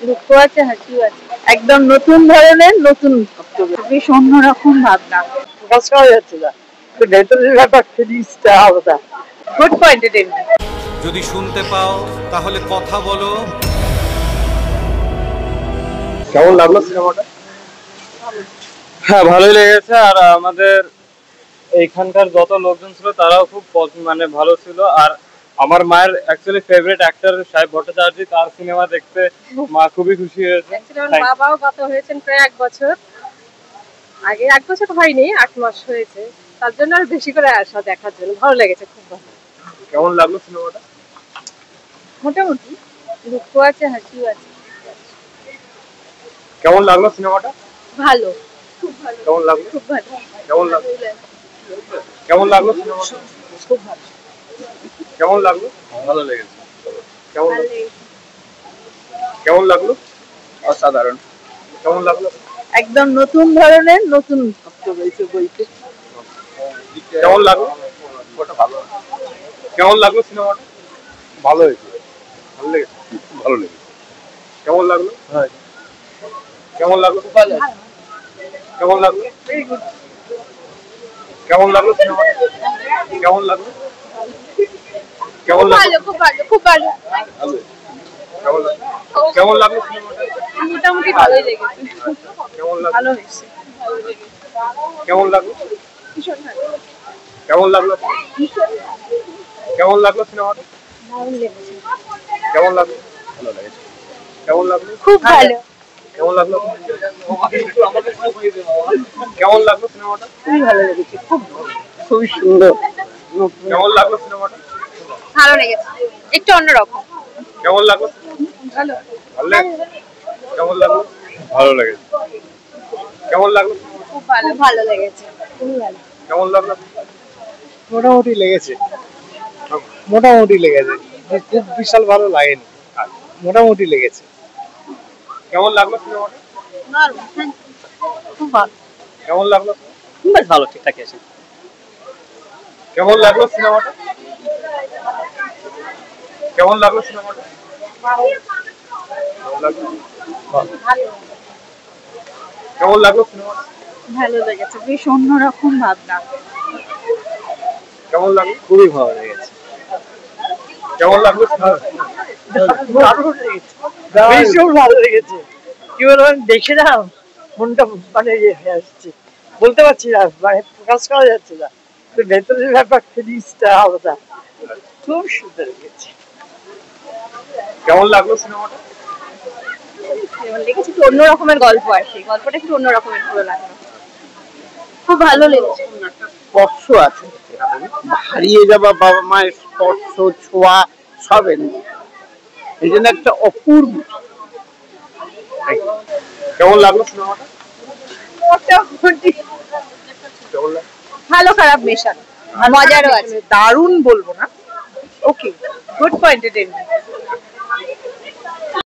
দুঃখ আছে, হাসিও আছে, একদম নতুন ধরনের, নতুন বেশ অন্যরকম ভাবনা, প্রকাশ করা যাচ্ছে না। তো ভেতরের ব্যাপার ফিলিংসটা আলাদা। Good for entertainment. যদি শুনতে পাও তাহলে কথা বলো। কেমন লাগলো সিনেমাটা? হ্যাঁ, ভালোই লেগেছে। আর আমাদের এইখানকার যত লোকজন ছিল তারাও খুব মানে ভালো ছিল। আর আমার মায়ের অ্যাকচুয়ালি ফেভারিট অ্যাক্টর সাহেব ভট্টাচার্য, তার সিনেমা দেখতে মা খুবই খুশি হয়েছে। বাবাও গত হয়েছেন প্রায় 1 বছর আগে, 1 বছর হয়নি, 8 মাস হয়েছে। তার জন্য আর বেশি করে আসা দেখার জন্য। ভালো লেগেছে, খুব ভালো। কেমন লাগলো সিনেমাটা? মোটামুটি দুঃখ আছে, হাসিও আছে। কেমন লাগলো সিনেমাটা? ভালো, খুব ভালো। কেমন লাগলো? খুব ভালো। কেমন লাগলো? কেমন লাগলো সিনেমাটা? খুব ভালো। কেমন লাগলো? ভালো লেগেছে। কেমন কেমন লাগলো? অসাধারণ। কেমন লাগলো? একদম নতুন ধরনের, নতুন হয়েছে বইতে। কেমন লাগলো? কেমন লাগলো সিনেমাটা? ভালো হয়েছে। ভালো লেগেছে? ভালো লেগেছে। কেমন লাগলো? কেমন লাগলো? কেমন লাগলো? কেমন লাগলো সিনেমাটা? কেমন লাগলো? কেমন লাগলো? খুব ভালো, খুব ভালো। কেমন লাগলো? কেমন লাগলো সিনেমাটা? মোটামুটি ভালোই লেগেছে। কেমন লাগলো? ভালো হয়েছে। কেমন লাগলো? ভীষণ ভালো। কেমন লাগলো? কেমন লাগলো সিনেমাটা? ভালো লেগেছে। কেমন লাগলো? ভালো লেগেছে। কেমন লাগলো? খুব ভালো। কেমন লাগলো? কেমন লাগলো সিনেমাটা? খুবই ভালো লেগেছে, খুবই সুন্দর। কেমন লাগলো সিনেমাটা? ভালো লেগেছে, একটু অন্যরকম। কেমন লাগলো? ভালো। ভালো লেগেছে। কেমন লাগলো? ভালো লেগেছে। কেমন লাগলো? খুব ভালো, ভালো লেগেছে, খুবই ভালো। কেমন লাগলো? মোটামুটি লেগেছে, মোটামুটি লেগেছে, খুব বিশাল ভালো লাগেনি, মোটামুটি লেগেছে। কেমন লাগলো সিনেমাটা? খুব ভালো। কেমন লাগলো? বেশ ভালো, ঠিকঠাক আছে। কেমন লাগলো সিনেমাটা? কেমন লাগলো সিনেমাটা? কেমন লাগলো? কেমন লাগলো সিনেমাটা? ভালো লেগেছে, বেশ অন্যরকম ভাবনা। কেমন লাগলো? খুবই ভালো লেগেছে। কেমন লাগলো? দারুণ লেগেছে, ভীষণ ভালো লেগেছে। কি বলবো, দেখে না মনটা মানে ইয়ে হয়ে আসছে, বলতে পারছি না, মানে প্রকাশ করা যাচ্ছে না। তো ভেতরের ব্যাপার ফিলিংসটা আলাদা, খুব সুন্দর লেগেছে। কেমন লাগলো সিনেমাটা? লেগেছে একটু অন্য রকমের গল্প, আর সেই গল্পটা একটু অন্য রকমের ভালো লাগলো, খুব ভালো লেগেছে। স্পর্শ আছে, হারিয়ে যাওয়া বাবা মায়ের স্পর্শ, ছোঁয়া সব এই জন্য একটা অপূর্ব। কেমন লাগলো সিনেমাটা? মোটামুটি কেমন লাগলো? ভালো খারাপ মেশানো, মজারও আছে। দারুণ বলবো না, ওকে, গুড ফর এন্টারটেইনমেন্ট।